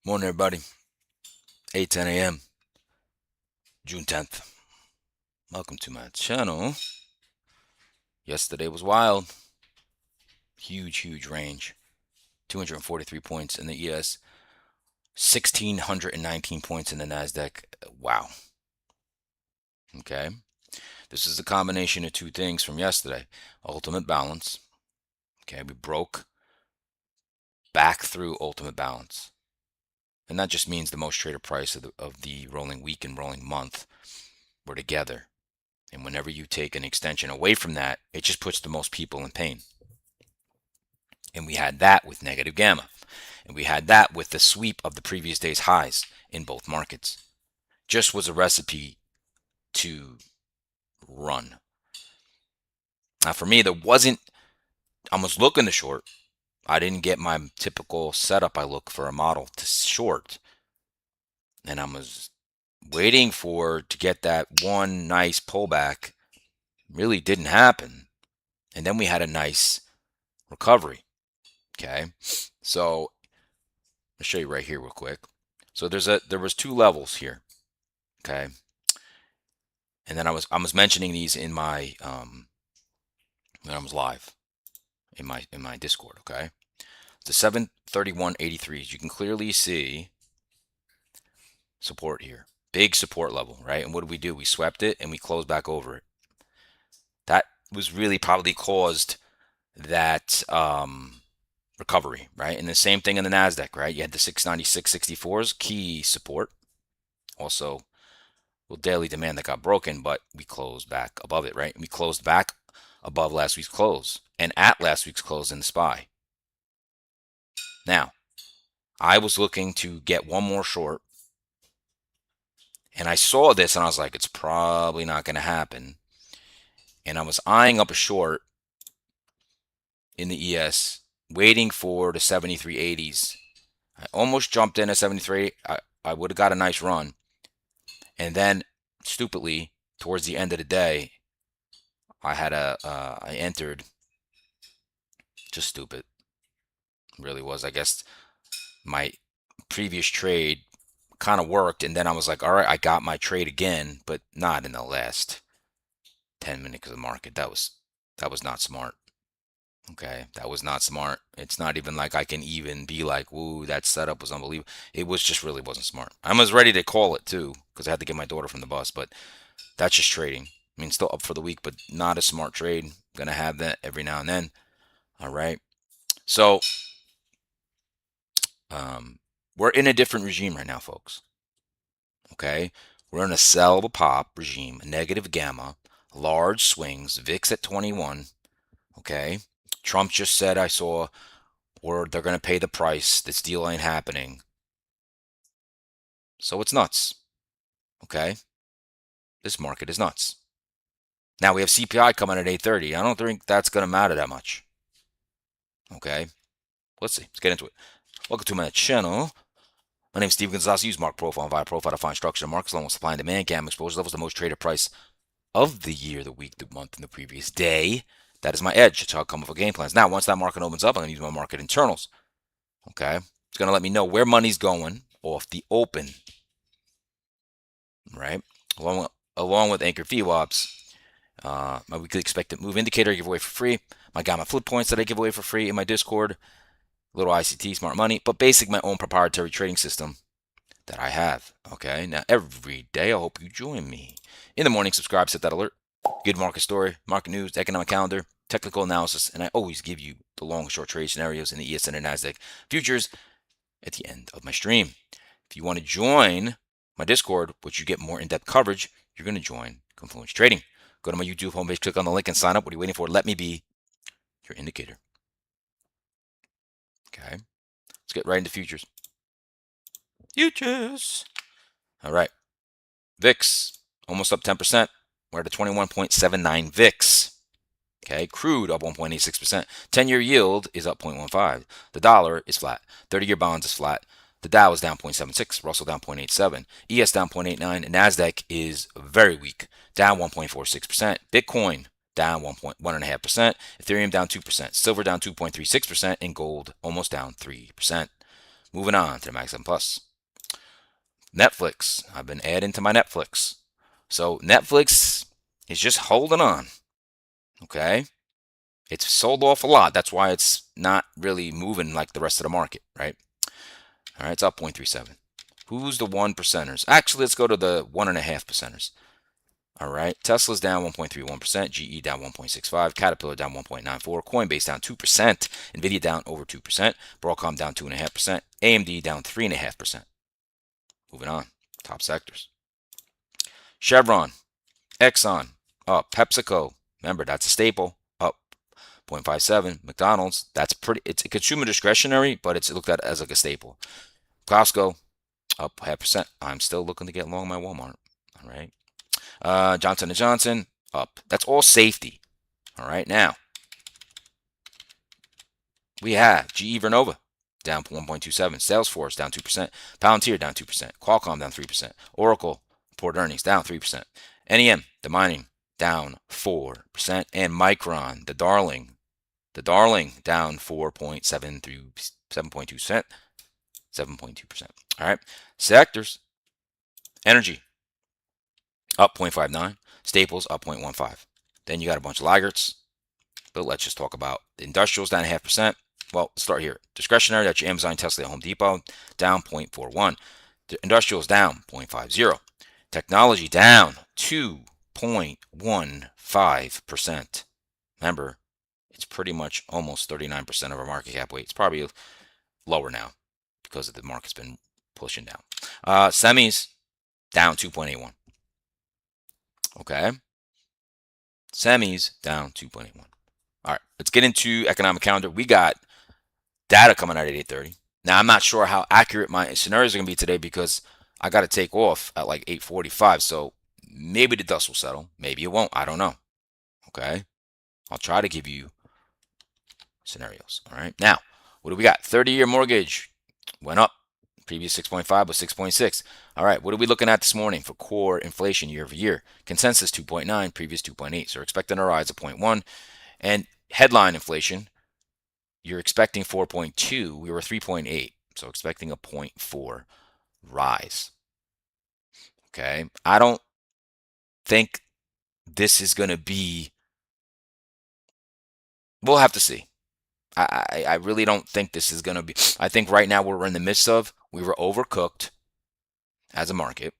Morning, everybody. 8:10 a.m., June 10th. Welcome to my channel. Yesterday was wild. Huge range. 243 points in the ES, 1,619 points in the NASDAQ. Wow. Okay. This is a combination of two things from yesterday. Ultimate balance. Okay. We broke back through ultimate balance. And that just means the most traded price of the rolling week and rolling month were together. And whenever you take an extension away from that, it just puts the most people in pain. And we had that with negative gamma. And we had that with the sweep of the previous day's highs in both markets. Just was a recipe to run. Now, for me, I was looking to short. I didn't get my typical setup I look for a model to short. And I was waiting to get that one nice pullback. Really didn't happen. And then we had a nice recovery. Okay. So I'll show you right here real quick. So there was two levels here. Okay. And then I was mentioning these in my when I was live in my Discord, okay? The 731.83s, you can clearly see support here. Big support level, right? And what did we do? We swept it and we closed back over it. That was really probably caused that recovery, right? And the same thing in the NASDAQ, right? You had the 696.64s, key support. Also, daily demand that got broken, but we closed back above it, right? And we closed back above last week's close and at last week's close in the SPY. Now, I was looking to get one more short, and I saw this and I was like, it's probably not going to happen. And I was eyeing up a short in the ES, waiting for the 73.80s. I almost jumped in at 73. I would have got a nice run. And then, stupidly, towards the end of the day, I entered. Just stupid. Really was. I guess my previous trade kind of worked, and then I was like, all right, I got my trade again, but not in the last 10 minutes of the market. That was not smart. Okay, that was not smart. It's not even like I can even be like, woo, that setup was unbelievable. It was just really wasn't smart. I was ready to call it too because I had to get my daughter from the bus, but that's just trading. I mean, still up for the week, but not a smart trade. Gonna have that every now and then. All right. So we're in a different regime right now, folks. Okay, we're in a sell the pop regime, negative gamma, large swings, VIX at 21. Okay, Trump just said I saw, or they're going to pay the price. This deal ain't happening. So it's nuts. Okay, this market is nuts. Now we have CPI coming at 8:30. I don't think that's going to matter that much. Okay, let's see. Let's get into it. Welcome to my channel. My name is Steve Gonzalez. Use market profile and via profile to find structure of markets along with supply and demand, gamma exposure levels, the most traded price of the year, the week, the month, and the previous day. That is my edge. It's how I come up with game plans. Now, once that market opens up, I'm going to use my market internals. Okay? It's going to let me know where money's going off the open. Right? Along with anchor VWAPs, my weekly expected move indicator I give away for free. My gamma flip points that I give away for free in my Discord. Little ICT, smart money, but basic my own proprietary trading system that I have. Okay? Now, every day, I hope you join me. In the morning, subscribe, set that alert. Good market story, market news, economic calendar, technical analysis, and I always give you the long and short trade scenarios in the ES and NASDAQ futures at the end of my stream. If you want to join my Discord, which you get more in-depth coverage, you're going to join Confluence Trading. Go to my YouTube homepage, click on the link, and sign up. What are you waiting for? Let me be your indicator. Okay, let's get right into futures. Futures. All right, VIX almost up 10%. We're at a 21.79 VIX. Okay, crude up 1.86%. 10-year yield is up 0.15. The dollar is flat. 30-year bonds is flat. The Dow is down 0.76. Russell down 0.87. ES down 0.89. NASDAQ is very weak, down 1.46%. Bitcoin down 1.5%. Ethereum down 2%. Silver down 2.36%. And gold almost down 3%. Moving on to the Mag 7 Plus. Netflix. I've been adding to my Netflix. So Netflix is just holding on. Okay. It's sold off a lot. That's why it's not really moving like the rest of the market, right? All right, it's up 0.37. Who's the 1%ers? Actually, let's go to the 1.5 percenters. All right, Tesla's down 1.31%, GE down 1.65%, Caterpillar down 1.94%, Coinbase down 2%, Nvidia down over 2%, Broadcom down 2.5%, AMD down 3.5%. Moving on, top sectors. Chevron, Exxon, up. PepsiCo, remember that's a staple, up 0.57. McDonald's, that's pretty. It's a consumer discretionary, but it's looked at as like a staple. Costco, up 0.5%. I'm still looking to get long my Walmart. All right. Johnson & Johnson, up. That's all safety. All right. Now, we have GE Vernova, down 1.27. Salesforce, down 2%. Palantir, down 2%. Qualcomm, down 3%. Oracle, reported earnings, down 3%. NEM, the mining, down 4%. And Micron, the darling, down 4.7 through 7.2%. 7.2%. All right. Sectors. Energy, up 0.59. Staples, up 0.15. Then you got a bunch of laggards. But let's just talk about the industrials, down 0.5%. Well, let's start here. Discretionary, that's your Amazon, Tesla, Home Depot, down 0.41. The industrials down 0.50. Technology down 2.15%. Remember, it's pretty much almost 39% of our market cap weight. It's probably lower now because the market's been pushing down. Semis down 2.81. Okay. Semis down 2.81. All right, let's get into economic calendar. We got data coming out at 8:30. Now, I'm not sure how accurate my scenarios are going to be today because I got to take off at like 8:45. So maybe the dust will settle. Maybe it won't. I don't know. Okay. I'll try to give you scenarios. All right. Now, what do we got? 30-year mortgage went up. Previous 6.5 was 6.6. All right. What are we looking at this morning for core inflation year over year? Consensus 2.9, previous 2.8. So we're expecting a rise of 0.1. And headline inflation, you're expecting 4.2. We were 3.8. So expecting a 0.4 rise. Okay. I don't think this is going to be, we'll have to see. I really don't think this is going to be, I think right now we're in the midst of, we were overcooked as a market.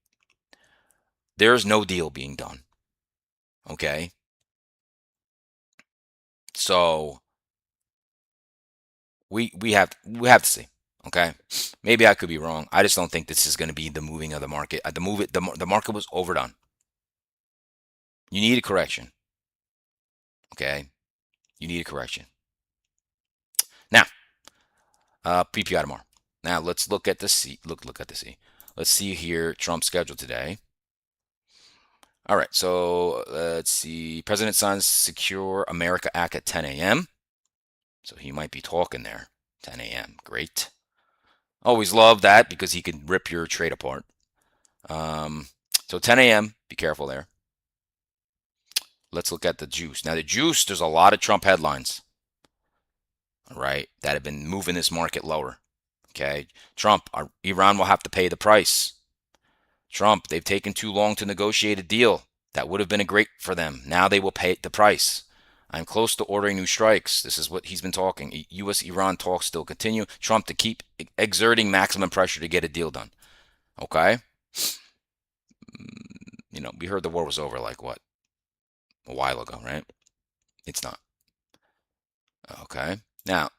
There's no deal being done. Okay. So we have to see. Okay, maybe I could be wrong. I just don't think this is going to be the moving of the market. The market was overdone. You need a correction. Okay, you need a correction. Now, PPI tomorrow. Now let's look at the C. Look at the C. Let's see here Trump's schedule today. All right, so let's see. President signs Secure America Act at 10 a.m. So he might be talking there. 10 a.m. Great. Always love that because he can rip your trade apart. So 10 a.m. Be careful there. Let's look at the juice. Now the juice, there's a lot of Trump headlines, all right, that have been moving this market lower. Okay, Trump, Iran will have to pay the price. Trump, they've taken too long to negotiate a deal that would have been great for them. Now they will pay the price. I'm close to ordering new strikes. This is what he's been talking. U.S.-Iran talks still continue. Trump to keep exerting maximum pressure to get a deal done. Okay? You know, we heard the war was over like what? A while ago, right? It's not. Okay. Now,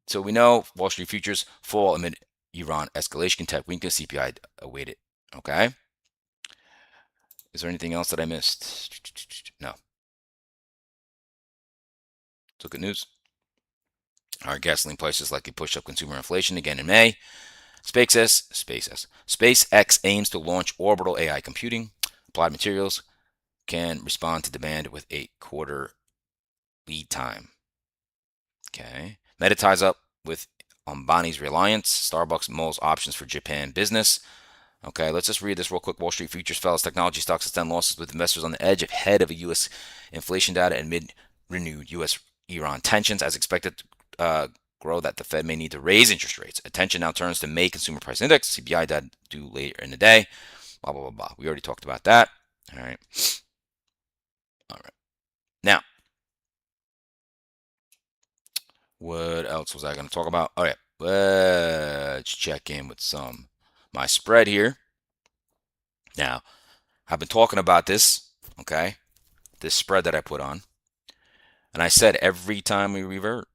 so we know Wall Street futures fall amid Iran escalation, tech weakness, CPI awaited. Okay. Is there anything else that I missed? No. Let's look at news. Our gasoline prices likely push up consumer inflation again in May. SpaceX aims to launch orbital AI computing. Applied Materials can respond to demand with 8-quarter lead time. Okay. Meta ties up with Ambani's Reliance. Starbucks mulls options for Japan business. Okay, let's just read this real quick. Wall Street futures fell as technology stocks extend losses with investors on the edge ahead of a U.S. inflation data amid renewed U.S.-Iran tensions. As expected, grow that the Fed may need to raise interest rates. Attention now turns to May Consumer Price Index, CPI data due later in the day. Blah, blah, blah, blah. We already talked about that. All right. All right. Now, what else was I going to talk about? All right. Let's check in with my spread here. Now, I've been talking about this, okay? This spread that I put on. And I said every time we revert,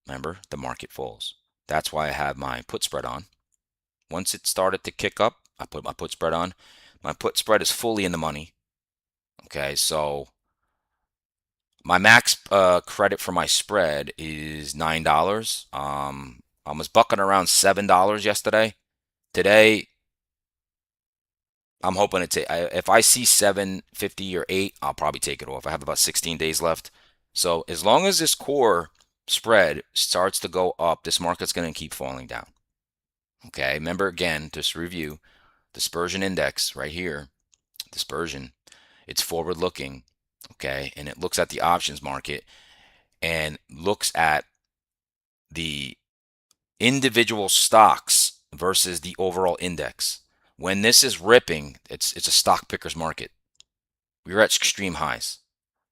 remember, the market falls. That's why I have my put spread on. Once it started to kick up, I put my put spread on. My put spread is fully in the money. Okay, so my max credit for my spread is $9. I was bucking around $7 yesterday. Today, I'm hoping if I see 750 or 8, I'll probably take it off. I have about 16 days left. So as long as this core spread starts to go up, this market's going to keep falling down. Okay, remember again, just review, dispersion index right here, dispersion, it's forward looking, okay, and it looks at the options market and looks at the individual stocks versus the overall index. When this is ripping, it's a stock picker's market. We were at extreme highs.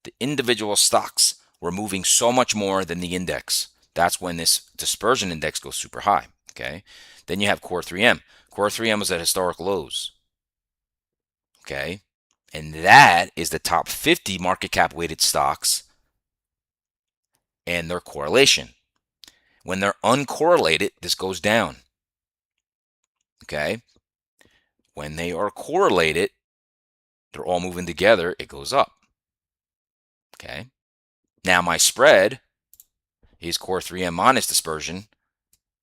The individual stocks were moving so much more than the index. That's when this dispersion index goes super high. Okay. Then you have core 3M. Core 3M was at historic lows. Okay. And that is the top 50 market cap weighted stocks and their correlation. When they're uncorrelated, this goes down. Okay. When they are correlated, they're all moving together, it goes up. Okay. Now my spread is core 3M minus dispersion.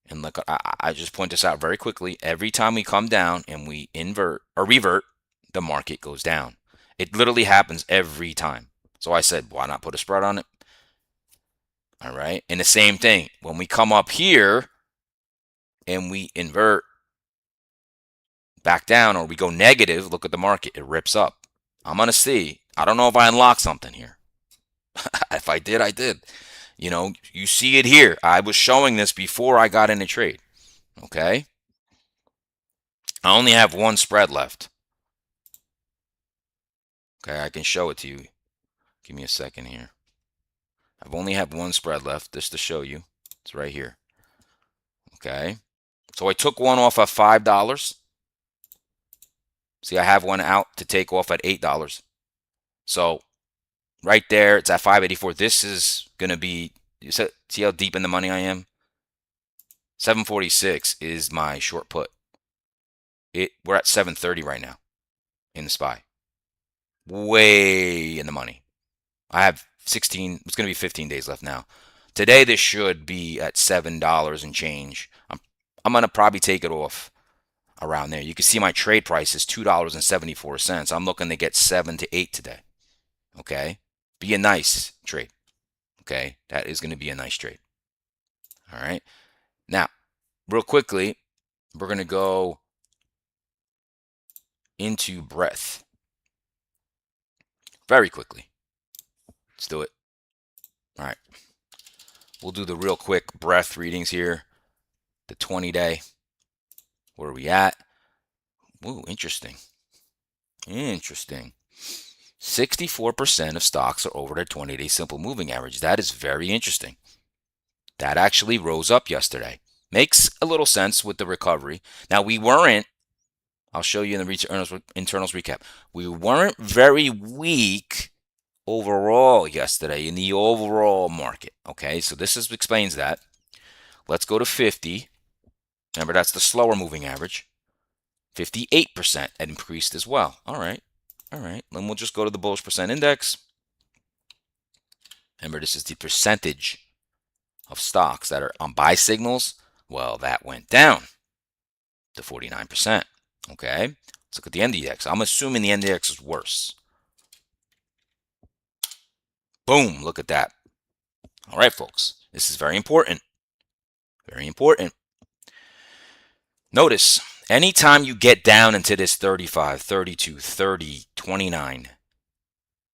And look, I just point this out very quickly. Every time we come down and we invert or revert, the market goes down. It literally happens every time. So I said, why not put a spread on it? All right. And the same thing, when we come up here and we invert back down or we go negative, look at the market. It rips up. I'm going to see. I don't know if I unlocked something here. If I did, I did. You know, you see it here. I was showing this before I got in the trade. Okay. I only have one spread left. Okay, I can show it to you. Give me a second here. I've only have one spread left just to show you. It's right here. Okay. So I took one off at $5. See, I have one out to take off at $8. So right there, it's at 584. This is going to be, see how deep in the money I am? 746 is my short put. We're at 730 right now in the SPY. Way in the money. I have 16, it's going to be 15 days left now. Today, this should be at $7 and change. I'm going to probably take it off around there. You can see my trade price is $2.74. I'm looking to get 7 to 8 today. Okay. Be a nice trade. Okay. That is going to be a nice trade. All right. Now, real quickly, we're going to go into breadth very quickly. Let's do it. All right. We'll do the real quick breadth readings here. The 20-day. Where are we at? Ooh, interesting. Interesting. 64% of stocks are over their 20-day simple moving average. That is very interesting. That actually rose up yesterday. Makes a little sense with the recovery. Now, we weren't, I'll show you in the internals recap. We weren't very weak overall yesterday in the overall market. Okay, so this explains that. Let's go to 50. Remember, that's the slower moving average. 58% increased as well. All right. All right. Then we'll just go to the bullish percent index. Remember, this is the percentage of stocks that are on buy signals. Well, that went down to 49%. Okay. Let's look at the NDX. I'm assuming the NDX is worse. Boom. Look at that. All right, folks. This is very important. Very important. Notice, anytime you get down into this 35, 32, 30, 29,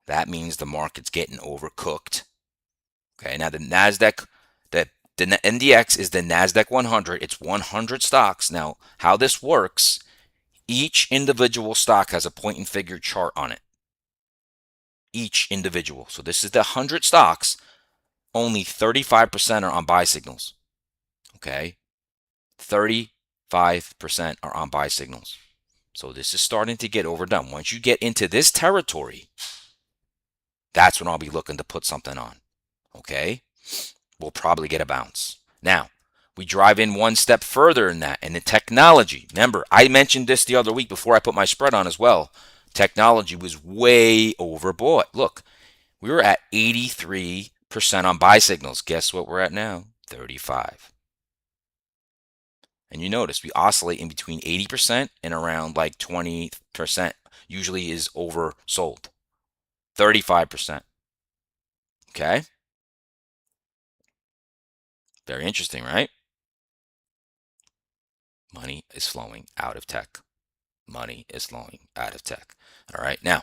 that means the market's getting overcooked. Okay, now the NASDAQ, the The NDX is the NASDAQ 100. It's 100 stocks. Now, how this works, each individual stock has a point and figure chart on it. Each individual. So this is the 100 stocks. Only 35% are on buy signals. Okay? 35% are on buy signals. So this is starting to get overdone. Once you get into this territory, that's when I'll be looking to put something on. Okay? We'll probably get a bounce. Now, we drive in one step further in that, and the technology. Remember, I mentioned this the other week before I put my spread on as well. Technology was way overbought. Look, we were at 83% on buy signals. Guess what we're at now? 35. And you notice we oscillate in between 80% and around like 20% usually is oversold. 35%. Okay? Very interesting, right? Money is flowing out of tech. Money is flowing out of tech. All right. Now,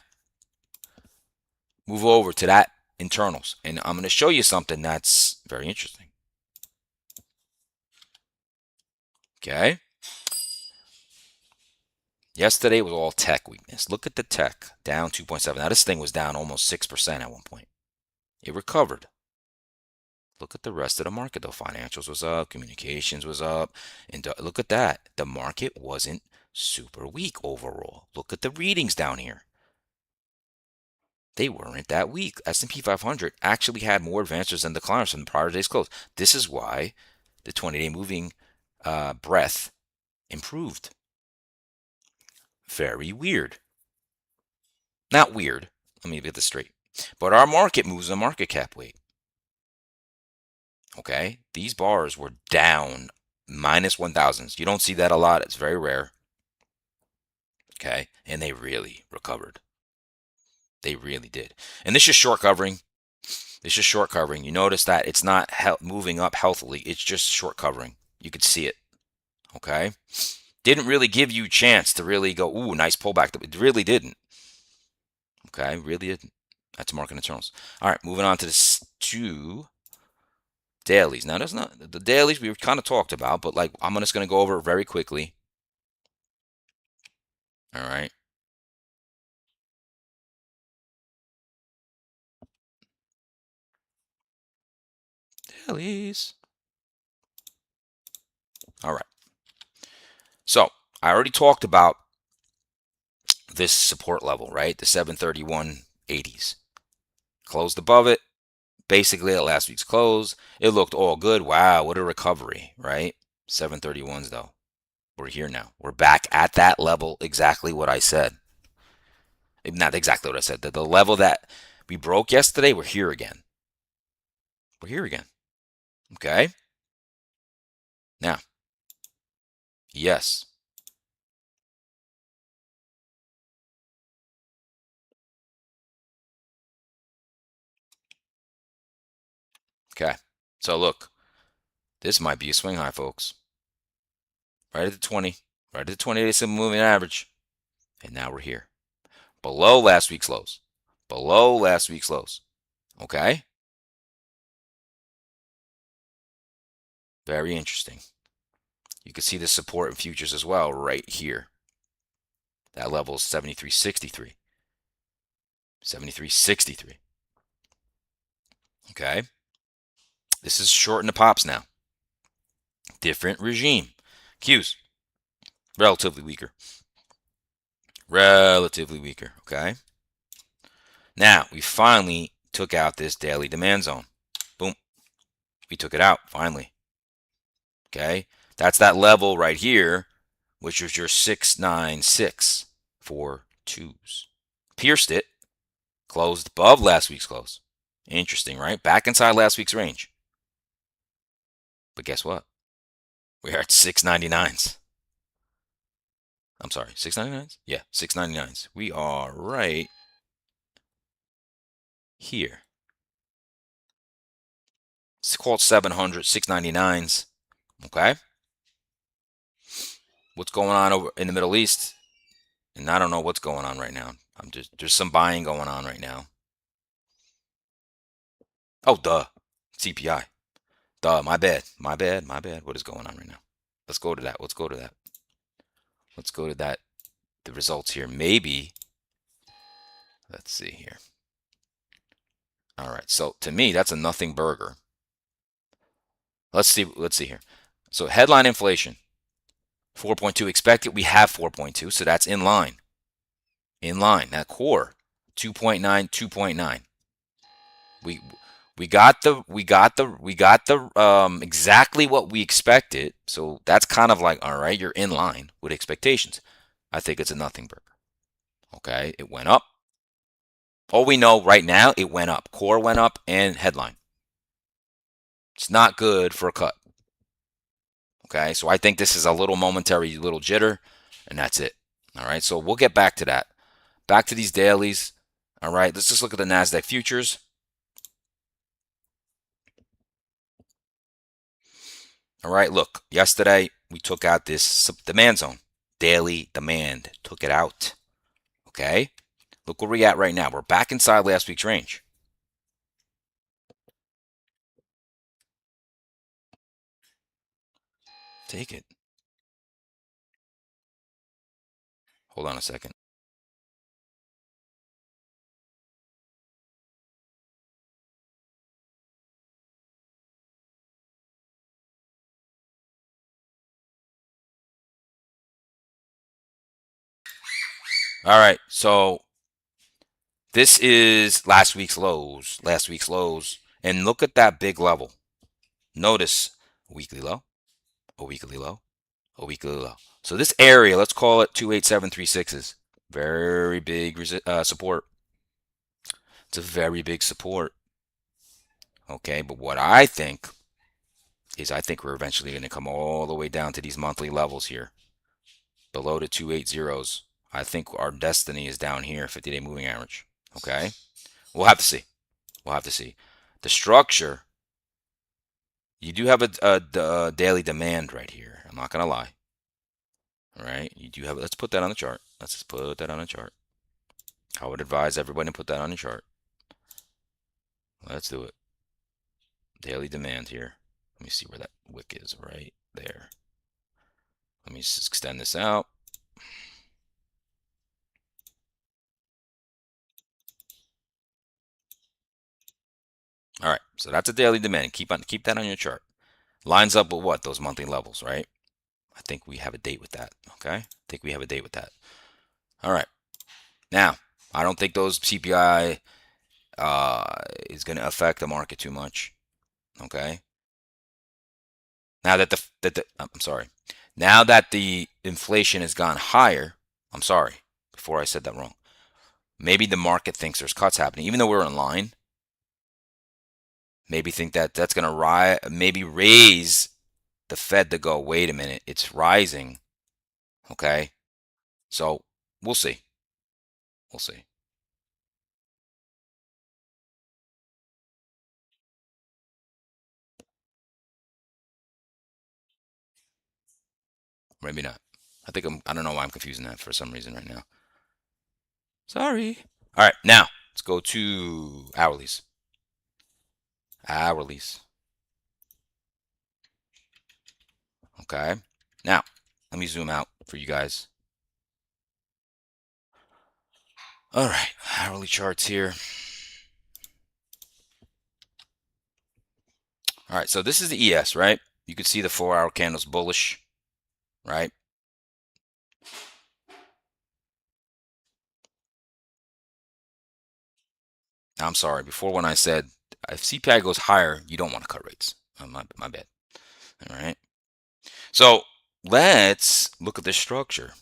move over to that internals. And I'm going to show you something that's very interesting. Okay. Yesterday was all tech weakness. Look at the tech, down 2.7. Now, this thing was down almost 6% at one point. It recovered. Look at the rest of the market, though. Financials was up, communications was up. And look at that. The market wasn't super weak overall. Look at the readings down here. They weren't that weak. S&P 500 actually had more advances than decliners from the prior day's close. This is why the 20-day moving breadth improved. Very weird. Not weird. Let me get this straight. But our market moves a market cap weight. Okay? These bars were down minus 1,000s. You don't see that a lot. It's very rare. Okay? And they really recovered. They really did. And this is short covering. This is short covering. You notice that it's not moving up healthily. It's just short covering. You could see it. Okay? Didn't really give you a chance to really go, ooh, nice pullback. It really didn't. Okay? Really didn't. That's market internals. All right, moving on to this two dailies. Now, that's not the dailies we kind of talked about, but like I'm just going to go over it very quickly. All right. Dailies. All right. So I already talked about this support level, right? The 731.80s. Closed above it. Basically at last week's close. It looked all good. Wow, what a recovery, right? 731s though. We're here now. We're back at that level, exactly what I said. Not exactly what I said. The level that we broke yesterday, we're here again. We're here again. Okay? Now, yes. Okay. So look, this might be a swing high, folks. Right at the 20. Right at the 20-day simple moving average. And now we're here. Below last week's lows. Below last week's lows. Okay? Very interesting. You can see the support in futures as well right here. That level is 73.63. 73.63. Okay? This is short in the pops now. Different regime. Qs. Relatively weaker. Relatively weaker. Okay? Now, we finally took out this daily demand zone. Boom. We took it out, finally. Okay? That's that level right here, which was your 696 for twos. Pierced it. Closed above last week's close. Interesting, right? Back inside last week's range. But guess what? We are at 699s. I'm sorry, 699s? Yeah, 699s. We are right here. It's called 700, 699s. Okay? What's going on over in the Middle East? And I don't know what's going on right now. There's some buying going on right now. Oh, duh. CPI. Duh, my bad. My bad. My bad. What is going on right now? Let's go to that. Let's go to that. Let's go to that. The results here. Maybe. Let's see here. All right. So to me, that's a nothing burger. Let's see. Let's see here. So headline inflation, 4.2 expected. We have 4.2, so that's in line. In line. That core, 2.9, 2.9. We we got the exactly what we expected. So that's kind of like, all right, you're in line with expectations. I think it's a nothing burger. Okay, it went up. All we know right now, it went up. Core went up and headline. It's not good for a cut. Okay, so I think this is a little momentary little jitter, and that's it. All right, so we'll get back to that. Back to these dailies. All right, let's just look at the NASDAQ futures. All right, look, yesterday we took out this demand zone. Daily demand. Took it out. Okay, look where we're at right now. We're back inside last week's range. Take it. Hold on a second. All right, so this is last week's lows. Last week's lows. And look at that big level. Notice a weekly low, a weekly low, a weekly low. So this area, let's call it 28736s. Very big support. It's a very big support. Okay, but what I think is I think we're eventually going to come all the way down to these monthly levels here. Below the 280s. I think our destiny is down here, 50-day moving average. Okay? We'll have to see. We'll have to see. The structure, you do have a daily demand right here. I'm not going to lie. All right? You do have, let's put that on the chart. Let's just put that on the chart. I would advise everybody to put that on the chart. Let's do it. Daily demand here. Let me see where that wick is right there. Let me just extend this out. All right, so that's a daily demand. Keep that on your chart. Lines up with what? Those monthly levels, right? I think we have a date with that. Okay, I think we have a date with that. All right. Now, I don't think those CPI is going to affect the market too much. Okay. Now that I'm sorry. Now that the inflation has gone higher, I'm sorry. Before I said that wrong. Maybe the market thinks there's cuts happening, even though we're in line. Maybe think that that's going to maybe raise the Fed to go, wait a minute, it's rising. Okay. So we'll see. We'll see. Maybe not. I don't know why I'm confusing that for some reason right now. Sorry. All right. Now let's go to hourlies. Hourlies. Okay. Now let me zoom out for you guys. All right. Hourly charts here. All right. So this is the ES, right? You can see the 4-hour candles bullish, right? I'm sorry. Before when I said if CPI goes higher, you don't want to cut rates. My bad. All right. So let's look at this structure.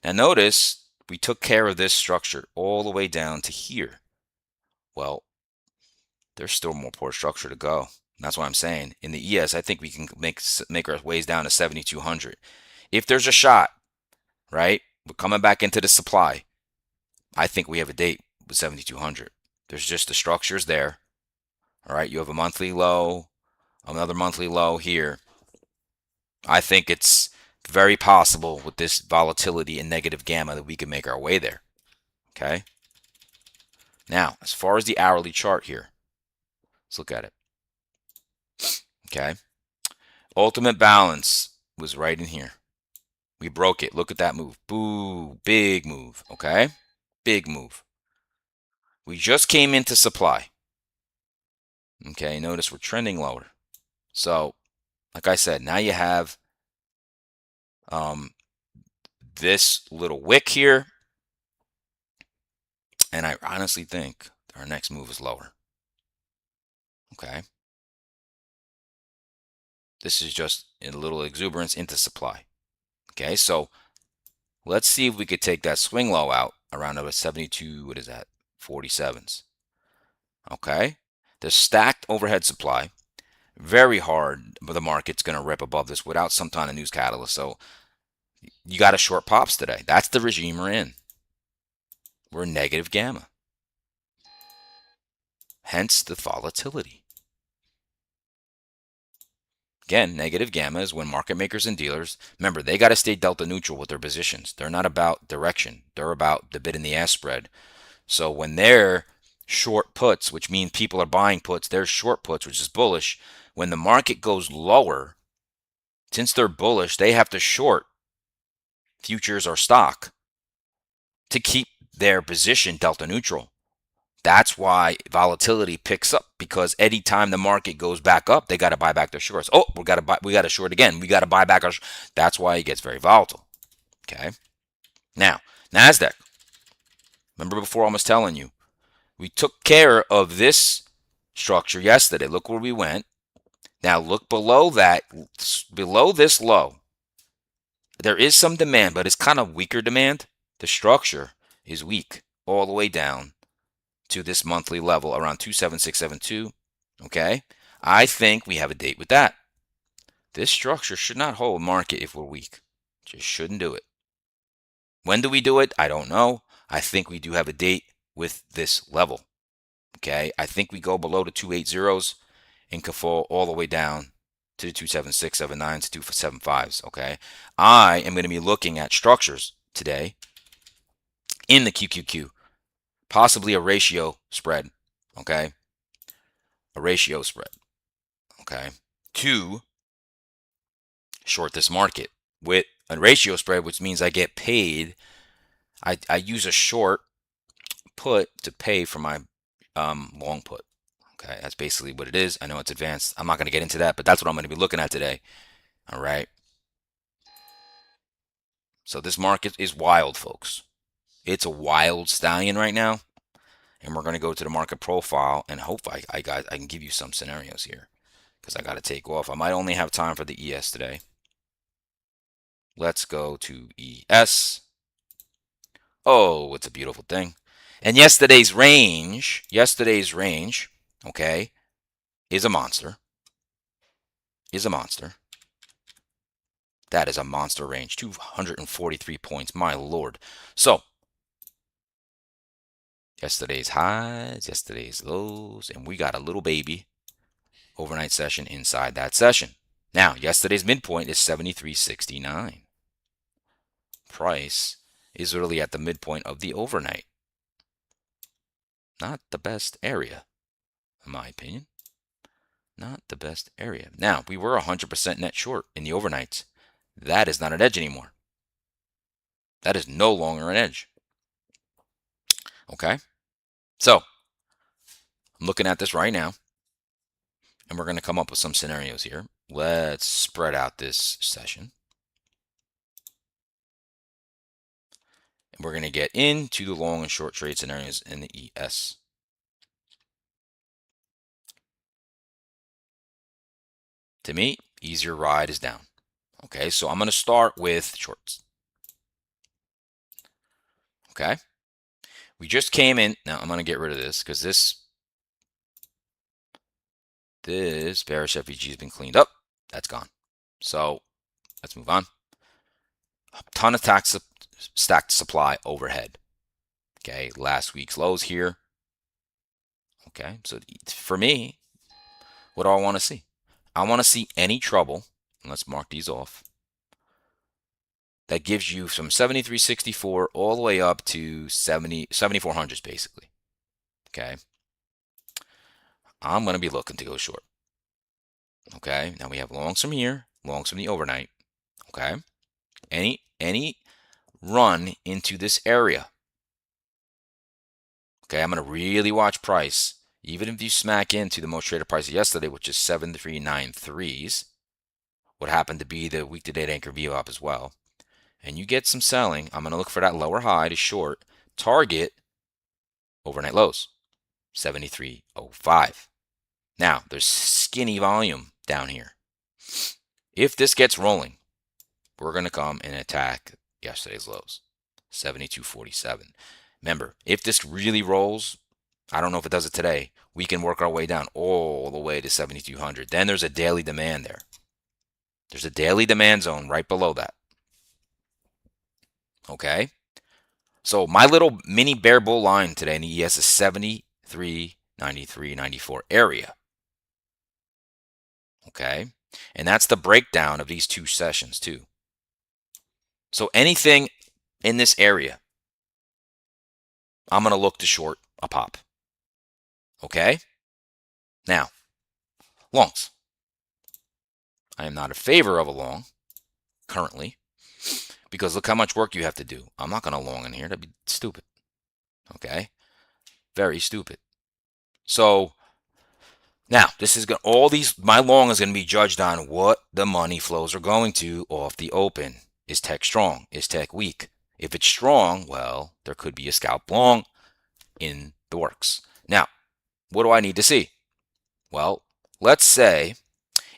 Now notice we took care of this structure all the way down to here. Well, there's still more poor structure to go. That's what I'm saying. In the ES, I think we can make our ways down to 7,200. If there's a shot, right? We're coming back into the supply. I think we have a date with 7,200. There's just the structures there. All right, you have a monthly low, another monthly low here. I think it's very possible with this volatility and negative gamma that we can make our way there. Okay. Now, as far as the hourly chart here, let's look at it. Okay. Ultimate balance was right in here. We broke it. Look at that move. Boo. Big move. Okay. Big move. We just came into supply. Okay. Notice we're trending lower. So, like I said, now you have this little wick here. And I honestly think our next move is lower. Okay. This is just a little exuberance into supply. Okay. So let's see if we could take that swing low out around about 72. What is that? 47s. Okay. The stacked overhead supply. Very hard, but the market's going to rip above this without some kind of news catalyst. So you got to short pops today. That's the regime we're in. We're negative gamma. Hence the volatility. Again, negative gamma is when market makers and dealers, remember, they got to stay delta neutral with their positions. They're not about direction. They're about the bid and the ask spread. So when they're short puts, which means people are buying puts, they're short puts, which is bullish. When the market goes lower, since they're bullish, they have to short futures or stock to keep their position delta neutral. That's why volatility picks up, because anytime the market goes back up, they got to buy back their shorts. Oh, we got to short again. We got to buy back our. That's why it gets very volatile. Okay. Now, Nasdaq. Remember before I was telling you, we took care of this structure yesterday. Look where we went. Now look below that, below this low. There is some demand, but it's kind of weaker demand. The structure is weak all the way down to this monthly level around 27672. Okay. I think we have a date with that. This structure should not hold market if we're weak. Just shouldn't do it. When do we do it? I don't know. I think we do have a date with this level. Okay. I think we go below the 280s and can fall all the way down to the 276, 79s, 275s. Okay. I am going to be looking at structures today in the QQQ, possibly a ratio spread. Okay. A ratio spread. Okay. To short this market with a ratio spread, which means I get paid. I use a short put to pay for my long put. Okay, that's basically what it is. I know it's advanced. I'm not going to get into that, but that's what I'm going to be looking at today. All right. So this market is wild, folks. It's a wild stallion right now. And we're going to go to the market profile and hope I can give you some scenarios here, because I got to take off. I might only have time for the ES today. Let's go to ES. Oh, it's a beautiful thing. And yesterday's range, okay, is a monster. Is a monster. That is a monster range. 243 points. My lord. So, yesterday's highs, yesterday's lows, and we got a little baby overnight session inside that session. Now, yesterday's midpoint is 73.69. Price is really at the midpoint of the overnight. Not the best area, in my opinion. Not the best area. Now, we were 100% net short in the overnights. That is not an edge anymore. That is no longer an edge. Okay? So, I'm looking at this right now, and we're going to come up with some scenarios here. Let's spread out this session. And we're going to get into the long and short trade scenarios in the ES. To me, easier ride is down. Okay, so I'm going to start with shorts. Okay, we just came in. Now I'm going to get rid of this because this bearish FEG has been cleaned up. That's gone. So let's move on. A ton of stacked supply overhead. Okay, last week's lows here. Okay, so for me, what do I want to see? I want to see any trouble. Let's mark these off. That gives you from 73.64 all the way up to 7400s basically. Okay. I'm going to be looking to go short. Okay, now we have longs from here, longs from the overnight. Okay, any run into this area. Okay, I'm going to really watch price. Even if you smack into the most traded price of yesterday, which is 7393s, what happened to be the week to date anchor VWAP as well, and you get some selling, I'm going to look for that lower high to short, target overnight lows, 7305. Now, there's skinny volume down here. If this gets rolling, we're going to come and attack yesterday's lows, 7247. Remember, if this really rolls, I don't know if it does it today, we can work our way down all the way to 7200. Then there's a daily demand there. There's a daily demand zone right below that. Okay? So my little mini bear bull line today in the ES is 73, 93, 94 area. Okay? And that's the breakdown of these two sessions too. So anything in this area, I'm going to look to short a pop. Okay? Now, longs. I am not in favor of a long currently because look how much work you have to do. I'm not going to long in here. That'd be stupid. Okay? Very stupid. So now this is going all these my long is going to be judged on what the money flows are going to off the open. Is tech strong? Is tech weak? If it's strong, well, there could be a scalp long in the works. Now, what do I need to see? Well, let's say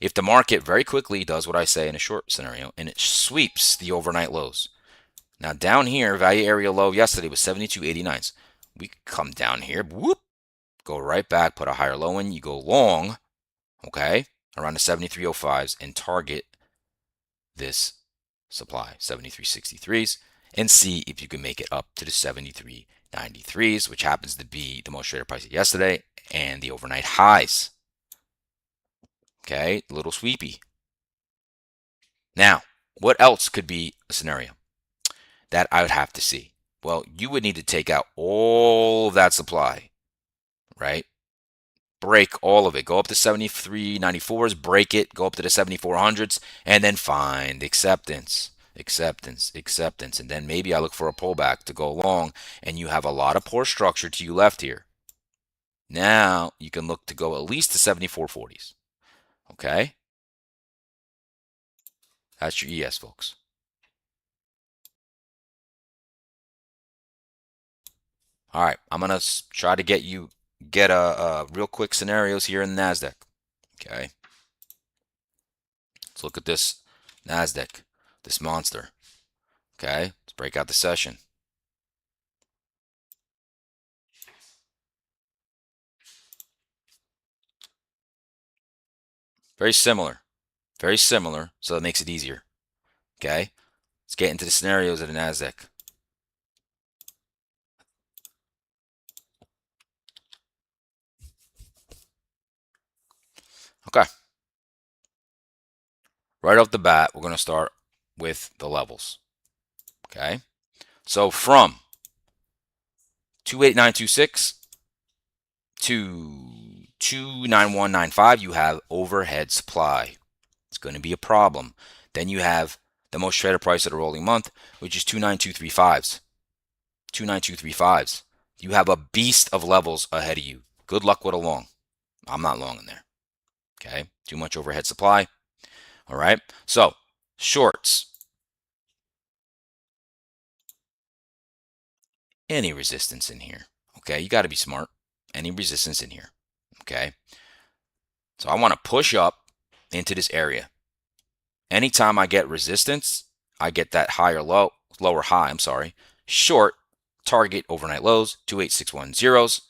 if the market very quickly does what I say in a short scenario and it sweeps the overnight lows. Now down here, value area low yesterday was 72.89s. We come down here, whoop, go right back, put a higher low in, you go long, okay, around the 73.05s and target this supply, 73.63s, and see if you can make it up to the 73.93s, which happens to be the most traded price of yesterday and the overnight highs. Okay, a little sweepy. Now, what else could be a scenario that I would have to see? Well, you would need to take out all of that supply, right? Break all of it. Go up to 73.94s, break it, go up to the 7400s, and then find acceptance, acceptance, acceptance. And then maybe I look for a pullback to go long, and you have a lot of poor structure to your left here. Now you can look to go at least to 74.40s. Okay? That's your ES, folks. All right, I'm gonna try to get a real quick scenarios here in the Nasdaq. Okay, let's look at this Nasdaq, this monster. Okay, let's break out the session. Very similar, very similar. So that makes it easier. Okay, let's get into the scenarios of the Nasdaq. Okay, right off the bat, we're gonna start with the levels. Okay, so from 28926 to 29195, you have overhead supply. It's going to be a problem. Then you have the most traded price of the rolling month, which is 29235s. 29235s. You have a beast of levels ahead of you. Good luck with a long. I'm not long in there. Okay, too much overhead supply. All right, so shorts. Any resistance in here. Okay, you got to be smart. Any resistance in here. Okay, so I want to push up into this area. Anytime I get resistance, I get that lower high, I'm sorry, short target overnight lows, 28610s.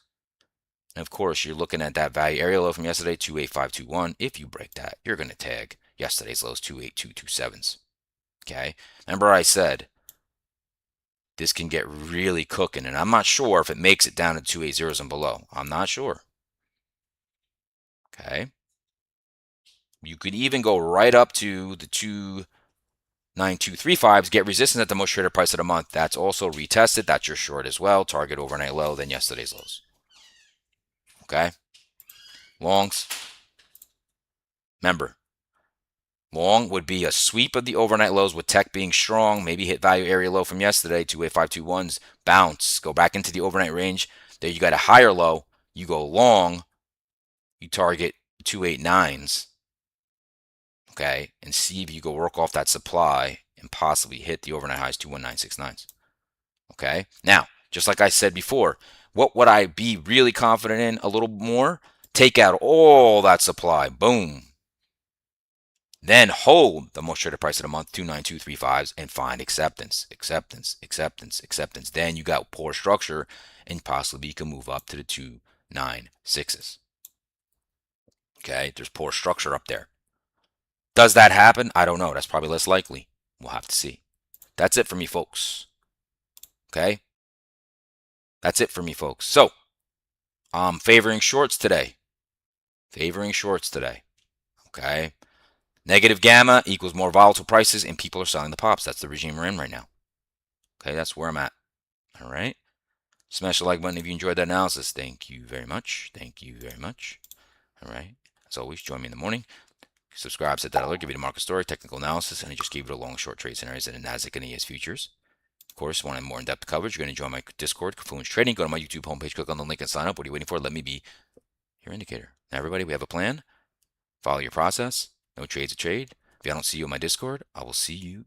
And of course, you're looking at that value area low from yesterday, 28521. If you break that, you're going to tag yesterday's lows, 28227s. Okay. Remember I said this can get really cooking, and I'm not sure if it makes it down to 280s and below. I'm not sure. Okay. You could even go right up to the 29235s, get resistance at the most traded price of the month. That's also retested. That's your short as well. Target overnight low, then yesterday's lows. Okay. Longs. Remember, long would be a sweep of the overnight lows with tech being strong, maybe hit value area low from yesterday, 28521s, bounce, go back into the overnight range. There you got a higher low. You go long, you target 289s, okay, and see if you go work off that supply and possibly hit the overnight highs 21969s. Okay. Now, just like I said before, what would I be really confident in a little more? Take out all that supply. Boom. Then hold the most traded price of the month, 29235s, and find acceptance, acceptance, acceptance, acceptance. Then you got poor structure, and possibly you can move up to the 296s. Okay, there's poor structure up there. Does that happen? I don't know. That's probably less likely. We'll have to see. That's it for me, folks. Okay, that's it for me, folks. So I'm favoring shorts today. Favoring shorts today. Okay. Negative gamma equals more volatile prices, and people are selling the pops. That's the regime we're in right now. Okay, that's where I'm at. All right. Smash the like button if you enjoyed that analysis. Thank you very much. Thank you very much. All right. As always, join me in the morning. Subscribe, set that alert, give you the market story, technical analysis, and I just gave you a long short trade scenarios in the NASDAQ and ES futures. Of course, want more in-depth coverage, you're going to join my Discord, Confluence Trading. Go to my YouTube homepage, click on the link and sign up. What are you waiting for? Let me be your indicator. Now, everybody, we have a plan. Follow your process. No trade's a trade. If I don't see you on my Discord, I will see you